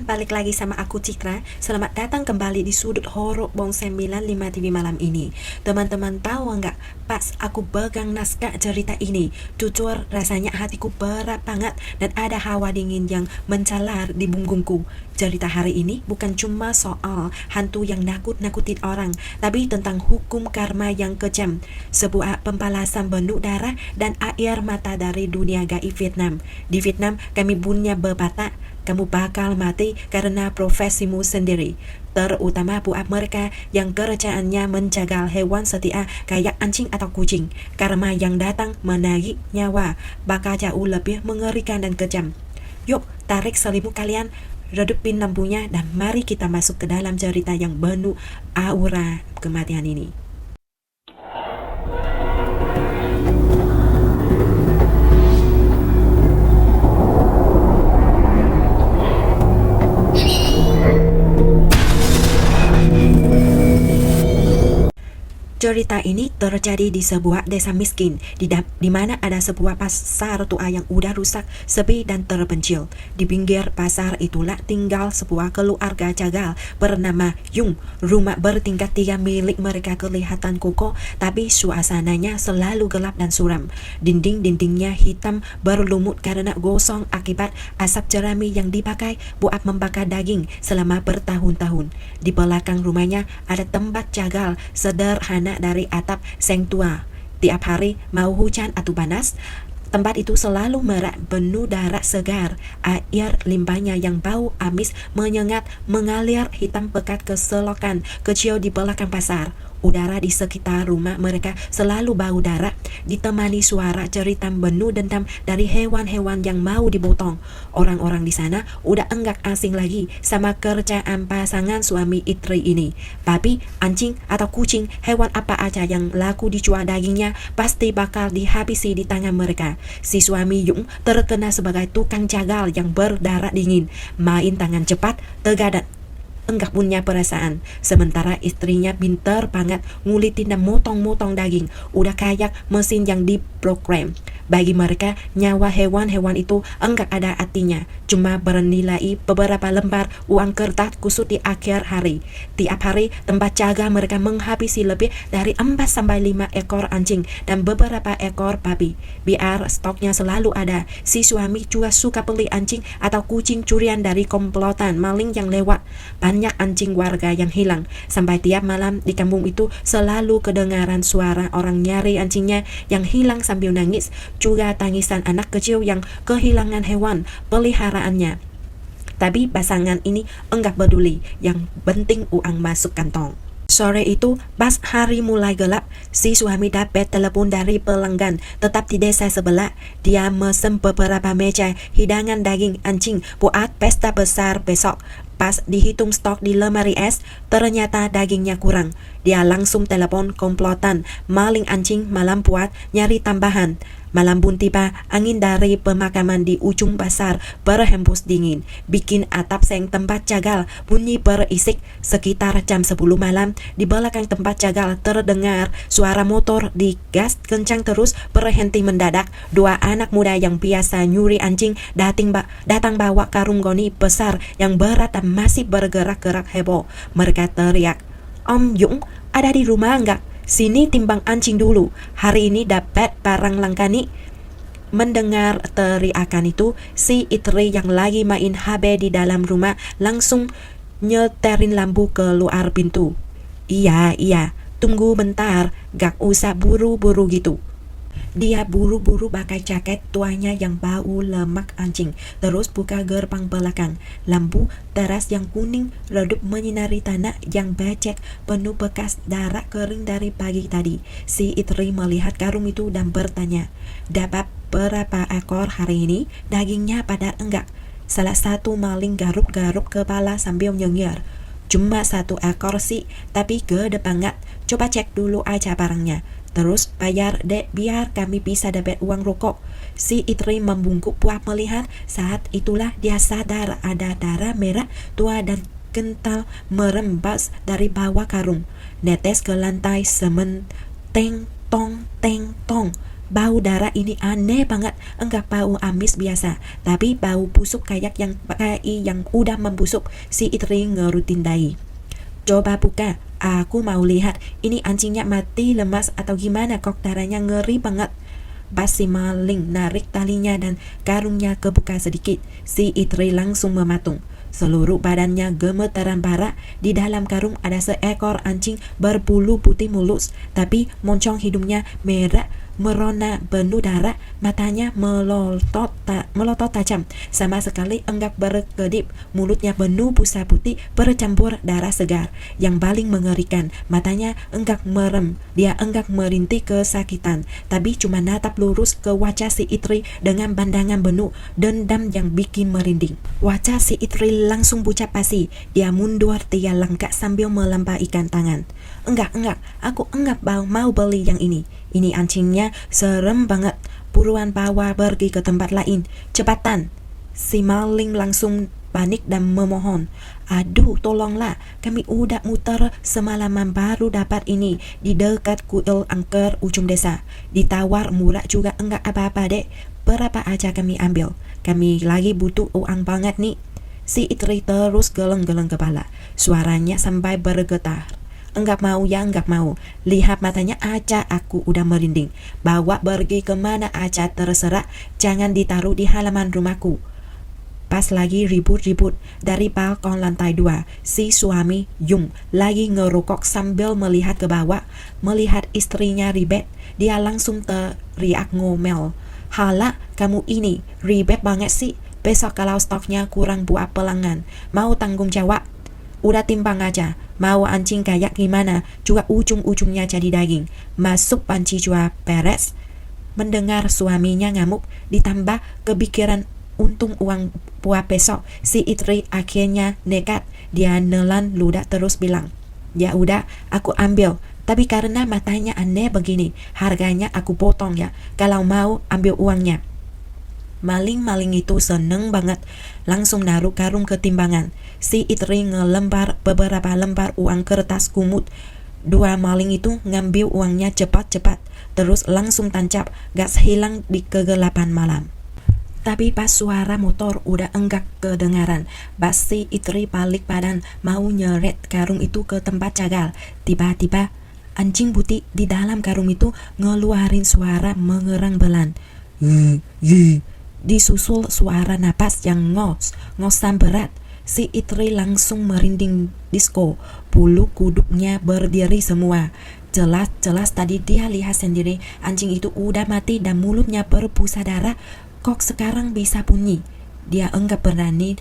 balik lagi sama aku Citra. Selamat datang kembali di sudut horor Bong 95 TV malam ini. Teman-teman tahu nggak, pas aku pegang naskah cerita ini, jujur rasanya hatiku berat banget dan ada hawa dingin yang mencalar di punggungku. Cerita hari ini bukan cuma soal hantu yang nakut-nakutin orang, tapi tentang hukum karma yang kejam, sebuah pembalasan penuh darah dan air mata dari dunia gaib Vietnam. Di Vietnam kami punya pepatah, kamu bakal mati karena profesimu sendiri. Terutama buat mereka yang kerjaannya menjagal hewan setia kayak anjing atau kucing. Karma yang datang menarik nyawa bakal jauh lebih mengerikan dan kejam. Yuk, tarik selimut kalian, redupin lampunya, dan mari kita masuk ke dalam cerita yang penuh aura kematian ini. Cerita ini terjadi di sebuah desa miskin, di mana ada sebuah pasar tua yang udah rusak, sepi dan terpencil. Di pinggir pasar itulah tinggal sebuah keluarga jagal bernama Yung. Rumah bertingkat 3 milik mereka kelihatan kokoh, tapi suasananya selalu gelap dan suram. Dinding-dindingnya hitam berlumut karena gosong akibat asap jerami yang dipakai buat membakar daging selama bertahun-tahun. Di belakang rumahnya ada tempat jagal sederhana dari atap seng tua. Tiap hari mau hujan atau panas, tempat itu selalu merak penuh darah segar. Air limbahnya yang bau amis menyengat mengalir hitam pekat ke selokan kecil di belakang pasar. Udara di sekitar rumah mereka selalu bau darah, ditemani suara cerita penuh dendam dari hewan-hewan yang mau dipotong. Orang-orang di sana udah enggak asing lagi sama kerjaan pasangan suami istri ini. Babi, anjing, atau kucing, hewan apa aja yang laku dijual dagingnya pasti bakal dihabisi di tangan mereka. Si suami Yung terkenal sebagai tukang jagal yang berdarah dingin, main tangan cepat, tegar dan enggak punya perasaan. Sementara istrinya pintar banget ngulitin dan motong-motong daging, udah kayak mesin yang diprogram. Bagi mereka, nyawa hewan-hewan itu enggak ada artinya, cuma bernilai beberapa lembar uang kertas kusut di akhir hari. Tiap hari, tempat jaga mereka menghabisi lebih dari 4-5 ekor anjing dan beberapa ekor babi. Biar stoknya selalu ada, si suami juga suka beli anjing atau kucing curian dari komplotan maling yang lewat. Banyak anjing warga yang hilang, sampai tiap malam di kampung itu selalu kedengaran suara orang nyari anjingnya yang hilang sambil nangis, juga tangisan anak kecil yang kehilangan hewan peliharaannya. Tapi pasangan ini enggak peduli, yang penting uang masuk kantong. Sore itu, pas hari mulai gelap, si suami dapat telepon dari pelanggan tetap di desa sebelah. Dia mesen beberapa meja hidangan daging anjing buat pesta besar besok. Pas dihitung stok di lemari es, ternyata dagingnya kurang. Dia langsung telepon komplotan maling anjing malam buat nyari tambahan. Malam pun tiba, angin dari pemakaman di ujung pasar berhembus dingin, bikin atap seng tempat jagal bunyi berisik. Sekitar jam 10 malam, di belakang tempat jagal terdengar suara motor digas kencang terus berhenti mendadak. 2 anak muda yang biasa nyuri anjing datang bawa karung goni besar yang berat dan masih bergerak-gerak heboh. Mereka teriak, "Om Yung, ada di rumah enggak? Sini timbang anjing dulu, hari ini dapat barang langka nih." Mendengar teriakan itu, si istri yang lagi main HP di dalam rumah langsung nyeterin lampu keluar pintu. Iya, tunggu bentar, gak usah buru-buru gitu." Dia buru-buru pakai jaket tuanya yang bau lemak anjing, terus buka gerbang belakang. Lampu teras yang kuning redup menyinari tanah yang becek penuh bekas darah kering dari pagi tadi. Si istri melihat karung itu dan bertanya, "Dapat berapa ekor hari ini? Dagingnya pada enggak?" Salah satu maling garuk-garuk kepala sambil nyengir. "Cuma 1 ekor sih, tapi gede banget. Coba cek dulu aja barangnya. Terus bayar dek biar kami bisa dapat uang rokok." Si istri membungkuk puas melihat. Saat itulah dia sadar ada darah merah tua dan kental merembas dari bawah karung, netes ke lantai semen. Teng tong. Bau darah ini aneh banget, enggak bau amis biasa, tapi bau busuk kayak yang udah membusuk. Si Itri ngerutindai. Coba buka, aku mau lihat ini anjingnya mati lemas atau gimana, kok darahnya ngeri banget. Pas si maling narik talinya dan karungnya kebuka sedikit, si Itri langsung mematung. Seluruh badannya gemeteran parah. Di dalam karung ada seekor anjing berbulu putih mulus, tapi moncong hidungnya merah merona penuh darah, matanya melotot tajam, sama sekali enggak berkedip, mulutnya penuh busa putih bercampur darah segar. Yang paling mengerikan, matanya enggak merem, dia enggak merintih kesakitan, tapi cuma natap lurus ke wajah si Itri dengan pandangan penuh dendam yang bikin merinding. Wajah si Itri langsung pucat pasi, dia mundur 3 langkah sambil melambaikan tangan. Enggak, aku enggak mau beli yang ini. Ini anjingnya serem banget. Buruan bawa pergi ke tempat lain, cepatan. Si maling langsung panik dan memohon. Aduh, tolonglah, kami udah muter semalaman baru dapat ini di dekat kuil angker ujung desa. Ditawar murah juga enggak apa-apa dek. Berapa aja kami ambil. Kami lagi butuh uang banget nih. Si Itri terus geleng-geleng kepala. Suaranya sampai bergetar. Enggak mau ya, enggak mau. Lihat matanya aja aku udah merinding. Bawa pergi kemana aja terserah, jangan ditaruh di halaman rumahku. Pas lagi ribut-ribut, dari balkon lantai 2, si suami Yung lagi ngerokok sambil melihat ke bawah. Melihat istrinya ribet, dia langsung teriak ngomel. Hala, kamu ini ribet banget sih. Besok kalau stoknya kurang buat pelanggan, mau tanggung jawab? Udah timbang aja. Mau anjing kayak gimana juga ujung-ujungnya jadi daging. Masuk panci jua beres. Mendengar suaminya ngamuk, ditambah kepikiran untung uang buat besok, si Itri akhirnya nekat. Dia nelan ludah terus bilang, ya udah aku ambil, tapi karena matanya aneh begini, harganya aku potong ya. Kalau mau ambil uangnya. Maling-maling itu seneng banget, langsung naruh karung ke timbangan. Si Itri ngelembar beberapa lembar uang kertas kumut. 2 maling itu ngambil uangnya cepat-cepat, terus langsung tancap gas hilang di kegelapan malam. Tapi pas suara motor udah enggak kedengaran, pas si Itri balik badan mau nyeret karung itu ke tempat cagal. Tiba-tiba anjing putih di dalam karung itu ngeluarin suara mengerang belan. Disusul suara napas yang ngosan berat. Si Itri langsung merinding disco. Bulu kuduknya berdiri semua. Jelas-jelas tadi dia lihat sendiri anjing itu udah mati dan mulutnya berbusa darah. Kok sekarang bisa bunyi? Dia enggak berani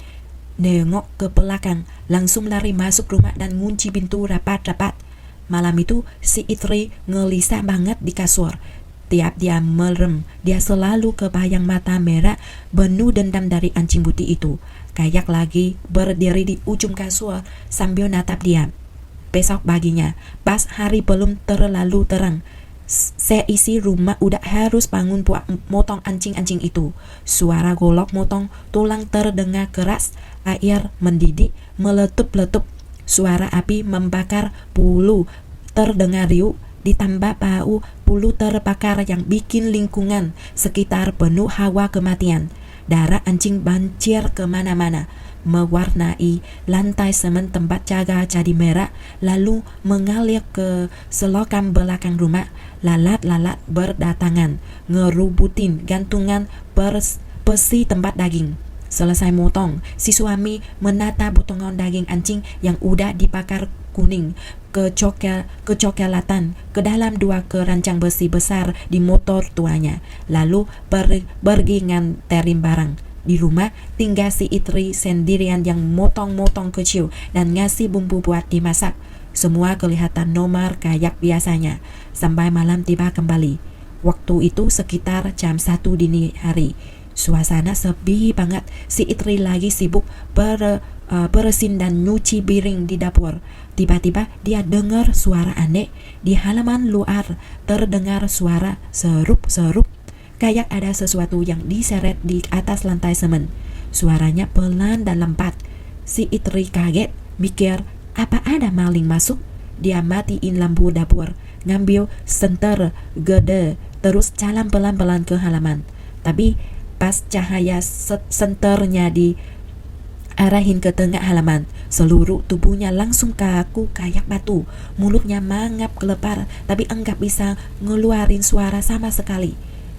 nengok ke belakang, langsung lari masuk rumah dan ngunci pintu rapat-rapat. Malam itu si Itri ngelisah banget di kasur. Tiap dia merem, dia selalu kebayang mata merah penuh dendam dari anjing putih itu. Kayak lagi berdiri di ujung kasur sambil natap dia. Besok paginya, pas hari belum terlalu terang, seisi rumah udah harus bangun buat motong anjing-anjing itu. Suara golok motong tulang terdengar keras, air mendidih, meletup-letup. Suara api membakar bulu terdengar riuh, ditambah bau bulu terbakar yang bikin lingkungan sekitar penuh hawa kematian. Darah anjing banjir kemana-mana, mewarnai lantai semen tempat jaga jadi merah, lalu mengalir ke selokan belakang rumah. Lalat-lalat berdatangan, ngerubutin gantungan besi tempat daging. Selesai motong, si suami menata potongan daging anjing yang udah dibakar kuning kecoklatan ke dalam 2 keranjang besi besar di motor tuanya, lalu pergi nganterin barang. Di rumah tinggal si Itri sendirian yang motong-motong kecil dan ngasih bumbu buat dimasak. Semua kelihatan normal kayak biasanya sampai malam tiba kembali. Waktu itu sekitar jam 1 dini hari. Suasana sepi banget. Si Itri lagi sibuk bersin dan nyuci piring di dapur. Tiba-tiba dia dengar suara aneh. Di halaman luar terdengar suara serup-serup, kayak ada sesuatu yang diseret di atas lantai semen. Suaranya pelan dan lempat. Si Itri kaget, mikir apa ada maling masuk. Dia matiin lampu dapur, ngambil senter gede terus jalan pelan-pelan ke halaman. Tapi pas cahaya senternya diarahin ke tengah halaman, seluruh tubuhnya langsung kaku kayak batu. Mulutnya mangap kelepar, tapi enggak bisa ngeluarin suara sama sekali.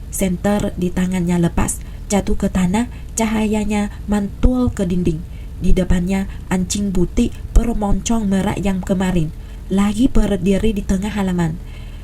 Senter di tangannya lepas, jatuh ke tanah, cahayanya mantul ke dinding. Di depannya anjing putih bermoncong merah yang kemarin lagi berdiri di tengah halaman.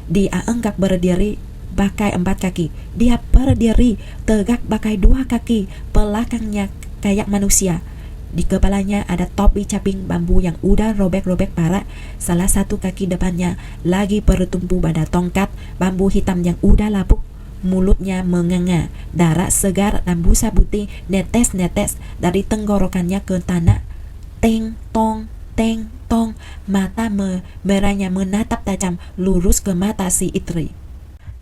Dia enggak berdiri pakai 4 kaki, dia berdiri tegak pakai 2 kaki, belakangnya kayak manusia. Di kepalanya ada topi caping bambu yang udah robek-robek parah. Salah satu kaki depannya lagi bertumpu pada tongkat bambu hitam yang udah lapuk. Mulutnya menganga, darah segar dan busa putih netes-netes dari tenggorokannya ke tanah. Teng tong, teng tong, mata merahnya menatap tajam lurus ke mata si Itri.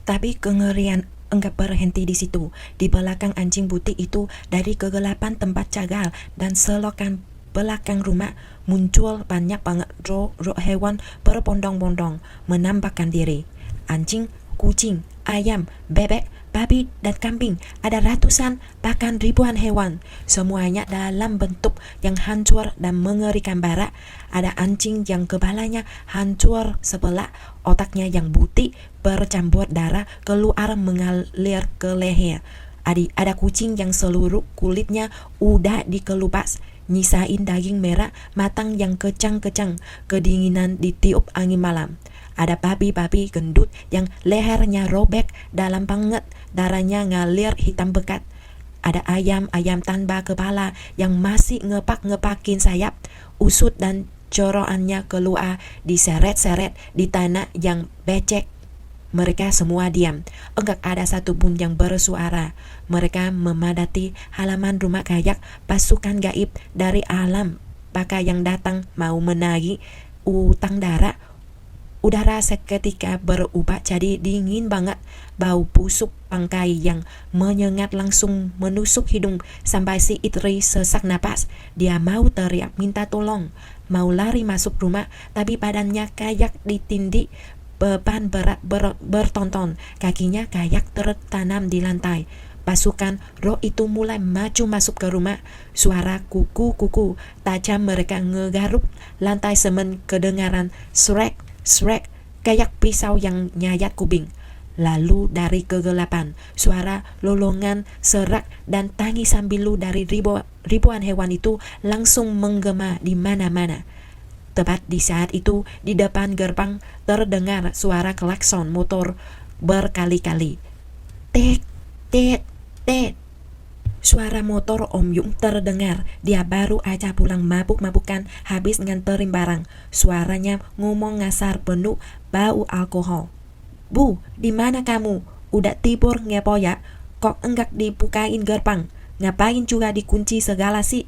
Tapi kengerian enggak berhenti di situ. Di belakang anjing putih itu, dari kegelapan tempat cagar dan selokan belakang rumah, muncul banyak banget roh hewan berbondong-bondong menampakkan diri. Anjing, kucing, ayam, bebek, babi, dan kambing. Ada ratusan, bahkan ribuan hewan. Semuanya dalam bentuk yang hancur dan mengerikan barat. Ada anjing yang kepalanya hancur sebelah, otaknya yang putih bercampur darah keluar mengalir ke leher. Ada kucing yang seluruh kulitnya udah dikelupas, nyisain daging merah matang yang kecang-kecang, kedinginan ditiup angin malam. Ada babi-babi gendut yang lehernya robek dalam banget, darahnya ngalir hitam pekat. Ada ayam-ayam tanpa kepala yang masih ngepak-ngepakin sayap, usut dan coroannya keluar diseret-seret di tanah yang becek. Mereka semua diam, enggak ada satupun yang bersuara. Mereka memadati halaman rumah kayak pasukan gaib dari alam baka yang datang mau menagih utang darah. Udara seketika berubah jadi dingin banget. Bau busuk bangkai yang menyengat langsung menusuk hidung sampai si Itri sesak napas. Dia mau teriak minta tolong, mau lari masuk rumah, tapi badannya kayak ditindih beban berat bertonton. Kakinya kayak tertanam di lantai. Pasukan roh itu mulai maju masuk ke rumah. Suara kuku-kuku tajam mereka ngegaruk lantai semen, kedengaran srek kayak pisau yang nyayat kuping. Lalu dari kegelapan, suara lolongan, serak, dan tangisan pilu dari ribuan hewan itu langsung menggema di mana-mana. Tepat di saat itu, di depan gerbang terdengar suara klakson motor berkali-kali. Tet, tet, tet. Suara motor Om Yung terdengar. Dia baru aja pulang mabuk-mabukan habis nganterin barang. Suaranya ngomong ngasar penuh bau alkohol. Bu, di mana kamu? Udah tidur ngepo ya? Kok enggak dibukain gerbang? Ngapain juga dikunci segala sih?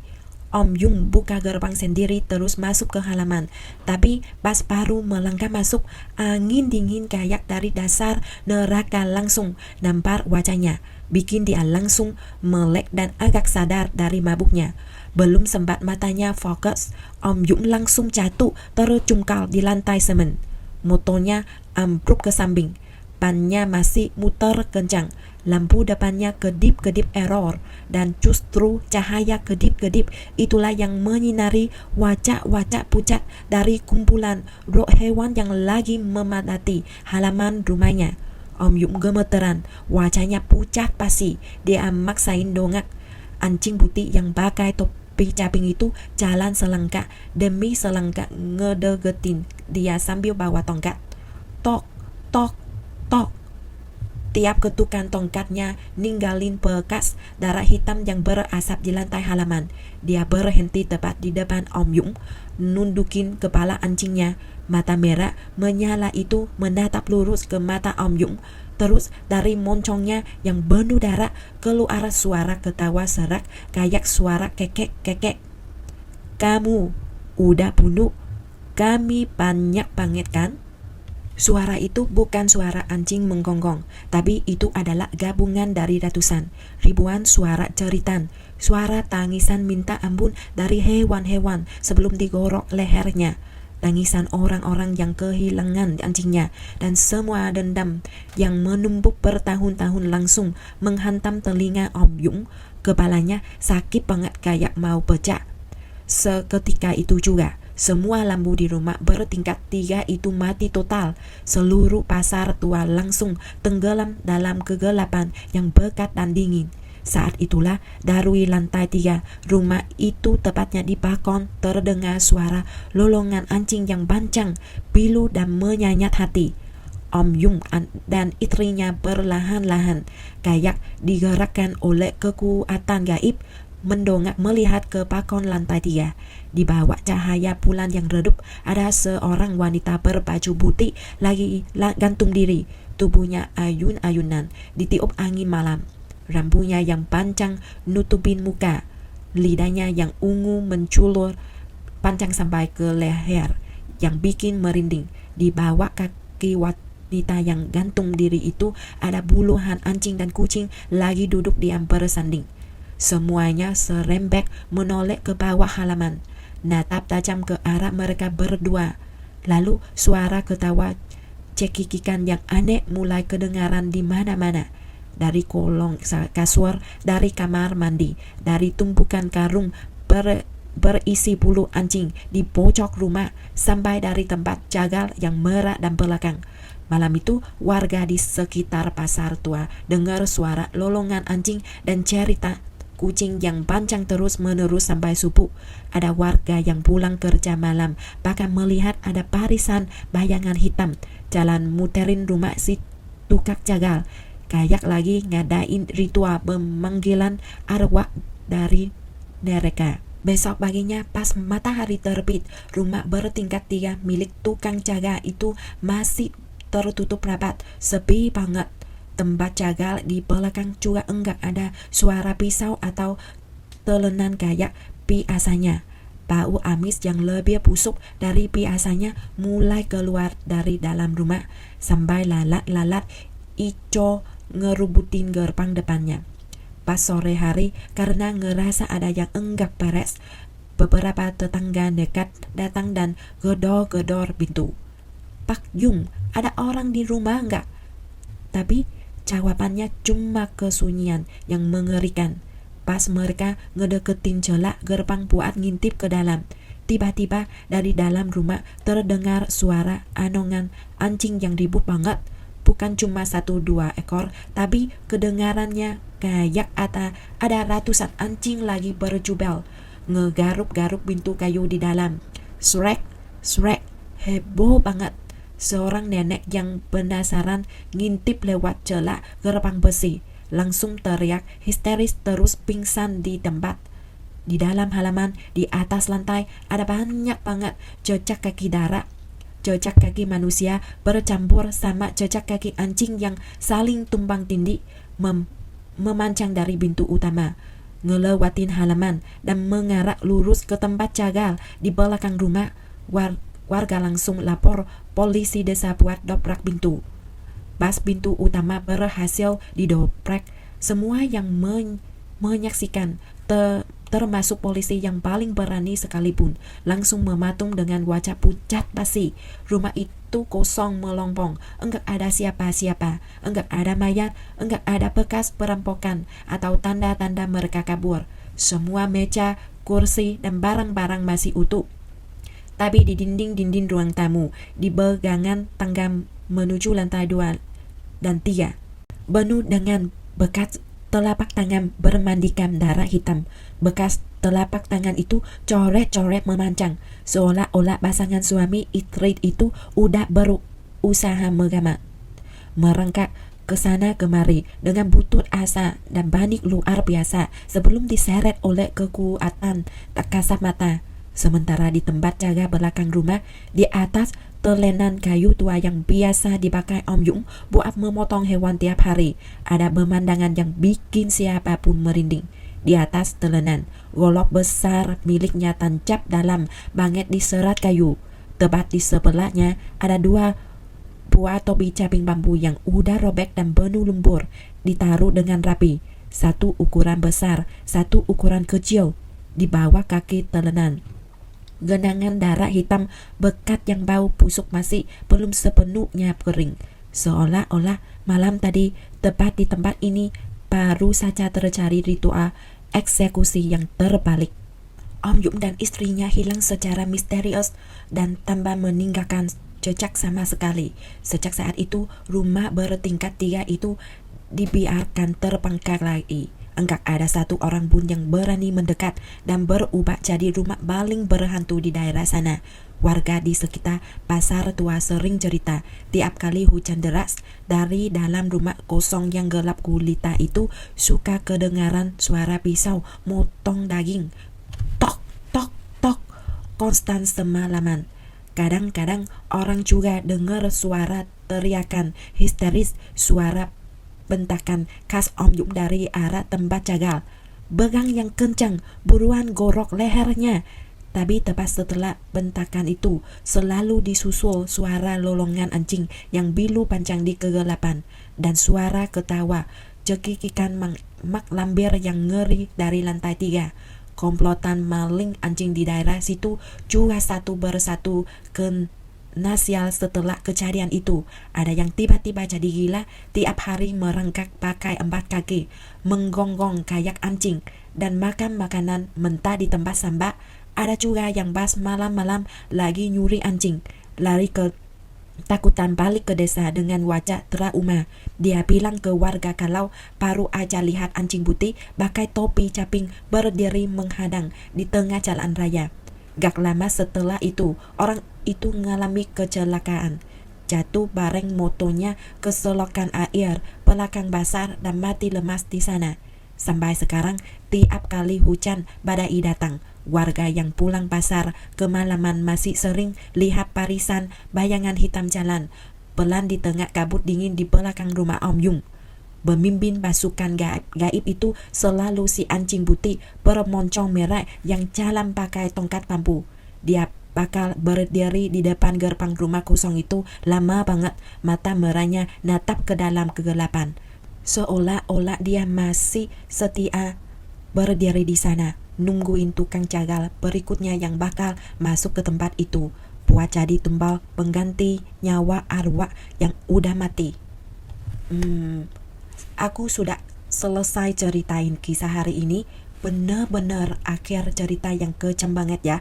Om Yung buka gerbang sendiri terus masuk ke halaman. Tapi pas baru melangkah masuk, angin dingin kayak dari dasar neraka langsung nampar wajahnya, bikin dia langsung melek dan agak sadar dari mabuknya. Belum sempat matanya fokus, Om Yung langsung jatuh tercungkal di lantai semen. Motornya ambruk ke samping, bannya masih muter kencang. Lampu depannya kedip-kedip error, dan justru cahaya kedip-kedip itulah yang menyinari wajah-wajah pucat dari kumpulan roh hewan yang lagi memadati halaman rumahnya. Om Yung gemeteran, wajahnya pucat pasi. Dia maksain dongak. Anjing putih yang pakai topi caping itu jalan selangkah demi selangkah ngedegetin dia sambil bawa tongkat. Tok, tok, tok. Tiap ketukan tongkatnya ninggalin bekas darah hitam yang berasap di lantai halaman. Dia berhenti tepat di depan Om Yung, nundukin kepala anjingnya. Mata merah menyala itu menatap lurus ke mata Om Yung. Terus dari moncongnya yang penuh darah keluar suara ketawa serak kayak suara kekek-kekek. Kamu udah bunuh kami banyak banget kan? Suara itu bukan suara anjing menggonggong, tapi itu adalah gabungan dari ratusan, ribuan suara jeritan, suara tangisan minta ampun dari hewan-hewan sebelum digorok lehernya. tangisan orang-orang yang kehilangan anjingnya, dan semua dendam yang menumpuk bertahun-tahun langsung menghantam telinga Om Yung. Kepalanya sakit banget kayak mau pecah. Seketika itu juga, semua lampu di rumah bertingkat 3 itu mati total. Seluruh pasar tua langsung tenggelam dalam kegelapan yang pekat dan dingin. Saat itulah dari lantai 3 rumah itu, tepatnya di balkon, terdengar suara lolongan anjing yang bancang, pilu dan menyayat hati. Om Yung dan istrinya perlahan-lahan, kayak digerakkan oleh kekuatan gaib, mendongak melihat ke balkon lantai 3. Di bawah cahaya bulan yang redup, ada seorang wanita berbaju putih lagi gantung diri. Tubuhnya ayun-ayunan ditiup angin malam. Rambutnya yang panjang nutupin muka, lidahnya yang ungu menculur panjang sampai ke leher yang bikin merinding. Di bawah kaki wanita yang gantung diri itu ada puluhan anjing dan kucing lagi duduk diam bersanding. Semuanya serembek menoleh ke bawah halaman, natap tajam ke arah mereka berdua. Lalu suara ketawa cekikikan yang aneh mulai kedengaran di mana-mana. Dari kolong kasur, dari kamar mandi, dari tumpukan karung berisi bulu anjing di pojok rumah, sampai dari tempat jagal yang merah dan belakang. Malam itu, warga di sekitar pasar tua dengar suara lolongan anjing dan cerita kucing yang pancang terus-menerus sampai subuh. Ada warga yang pulang kerja malam bahkan melihat ada barisan bayangan hitam jalan muterin rumah si tukang jagal, kayak lagi ngadain ritual pemanggilan arwah dari mereka. Besok paginya pas matahari terbit, rumah bertingkat 3 milik tukang jaga itu masih tertutup rapat, sepi banget. Tempat jagal di belakang juga enggak ada suara pisau atau telenan kayak biasanya. Bau amis yang lebih busuk dari biasanya mulai keluar dari dalam rumah, sampai lalat-lalat ijo ngerubutin gerbang depannya. Pas sore hari, karena ngerasa ada yang enggak beres, beberapa tetangga dekat datang dan gedor-gedor pintu. "Pak Yung, ada orang di rumah enggak?" Tapi jawabannya cuma kesunyian yang mengerikan. Pas mereka ngedeketin celah gerbang buat ngintip ke dalam, tiba-tiba dari dalam rumah terdengar suara anongan anjing yang ribut banget. Bukan cuma 1-2 ekor, tapi kedengarannya kayak ada ratusan anjing lagi berjubel, ngegaruk-garuk pintu kayu di dalam. Srek, srek, heboh banget. Seorang nenek yang penasaran ngintip lewat celah gerbang besi, langsung teriak histeris terus pingsan di tempat. Di dalam halaman, di atas lantai, ada banyak banget jejak kaki darah. Jejak kaki manusia bercampur sama jejak kaki anjing yang saling tumpang tindih memancang dari pintu utama, ngelewatin halaman dan mengarah lurus ke tempat jagal di belakang rumah. Warga langsung lapor polisi desa buat dobrak pintu. Pas pintu utama berhasil didobrak, semua yang menyaksikan, termasuk polisi yang paling berani sekalipun, langsung mematung dengan wajah pucat basi. Rumah itu kosong melompong, enggak ada siapa-siapa, enggak ada mayat, enggak ada bekas perampokan atau tanda-tanda mereka kabur. Semua meja, kursi, dan barang-barang masih utuh. Tapi di dinding-dinding ruang tamu, di pegangan tangga menuju lantai 2 dan 3, penuh dengan bekas telapak tangan bermandikan darah hitam. Bekas telapak tangan itu coret-coret memancang, seolah-olah pasangan suami istri itu udah berusaha merangkak ke sana kemari dengan butut asa dan panik luar biasa sebelum diseret oleh kekuatan tak kasat mata. Sementara di tempat jaga belakang rumah, di atas telenan kayu tua yang biasa dipakai Om Yung buat memotong hewan tiap hari, ada pemandangan yang bikin siapapun merinding. Di atas telenan, golok besar miliknya tancap dalam banget di serat kayu. Tepat di sebelahnya ada 2 buah topi caping bambu yang udah robek dan penuh lumpur, ditaruh dengan rapi. 1 ukuran besar, 1 ukuran kecil di bawah kaki telenan. Genangan darah hitam bekat yang bau busuk masih belum sepenuhnya kering. Seolah-olah malam tadi tepat di tempat ini baru saja terjadi ritual eksekusi yang terbalik. Om Yum dan istrinya hilang secara misterius dan tanpa meninggalkan jejak sama sekali. Sejak saat itu, rumah bertingkat 3 itu dibiarkan terbengkalai lagi. Enggak ada satu orang pun yang berani mendekat dan berubah jadi rumah paling berhantu di daerah sana. Warga di sekitar pasar tua sering cerita, tiap kali hujan deras, dari dalam rumah kosong yang gelap gulita itu suka kedengaran suara pisau motong daging. Tok, tok, tok, konstan semalaman. Kadang-kadang orang juga dengar suara teriakan histeris, suara bentakan khas Om Yum dari arah tempat jagal. Begang yang kencang, buruan gorok lehernya. Tapi tepat setelah bentakan itu, selalu disusul suara lolongan anjing yang bilu panjang di kegelapan, dan suara ketawa, cekikikan mak lampir yang ngeri dari lantai 3. Komplotan maling anjing di daerah situ juga satu persatu nasial setelah kejadian itu. Ada yang tiba-tiba jadi gila, tiap hari merengkak pakai 4 kaki, menggonggong kayak anjing, dan makan makanan mentah di tempat sampah. Ada juga yang pas malam-malam lagi nyuri anjing, lari ke takutan balik ke desa dengan wajah trauma. Dia bilang ke warga kalau baru aja lihat anjing putih pakai topi caping berdiri menghadang di tengah jalan raya. Gak lama setelah itu, orang itu mengalami kecelakaan. Jatuh bareng motonya ke selokan air belakang pasar dan mati lemas di sana. Sampai sekarang, tiap kali hujan badai datang, warga yang pulang pasar kemalaman masih sering lihat barisan bayangan hitam jalan pelan di tengah kabut dingin di belakang rumah Om Yum. Pemimpin pasukan gaib itu selalu si anjing putih bermoncong merah yang jalan pakai tongkat bambu. Dia bakal berdiri di depan gerbang rumah kosong itu lama banget, mata merahnya natap ke dalam kegelapan. Seolah-olah dia masih setia berdiri di sana, nungguin tukang jagal berikutnya yang bakal masuk ke tempat itu, buat jadi tumbal pengganti nyawa arwah yang udah mati. Aku sudah selesai ceritain kisah hari ini. Bener-bener akhir cerita yang kejam banget ya.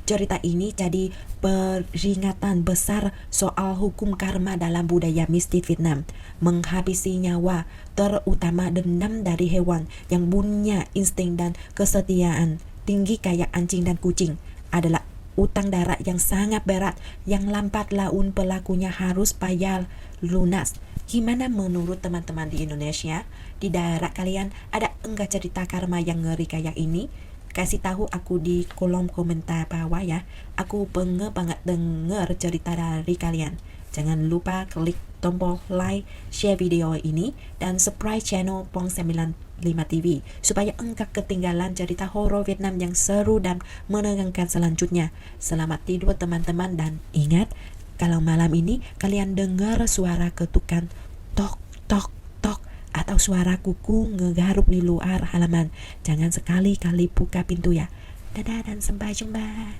Cerita ini jadi peringatan besar soal hukum karma dalam budaya mistis Vietnam. Menghabisi nyawa, terutama dendam dari hewan yang punya insting dan kesetiaan tinggi kayak anjing dan kucing, adalah utang darah yang sangat berat yang lambat laun pelakunya harus bayar lunas. Gimana menurut teman-teman di Indonesia? Di daerah kalian ada enggak cerita karma yang ngeri kayak ini? Kasih tahu aku di kolom komentar bawah ya. Aku pengen banget denger cerita dari kalian. Jangan lupa klik tombol like, share video ini, dan subscribe channel Pong 95 TV supaya enggak ketinggalan cerita horor Vietnam yang seru dan menegangkan selanjutnya. Selamat tidur teman-teman, dan ingat, kalau malam ini kalian dengar suara ketukan tok tok tok atau suara kuku ngegaruk di luar halaman, jangan sekali-kali buka pintu ya. Dadah dan sampai jumpa.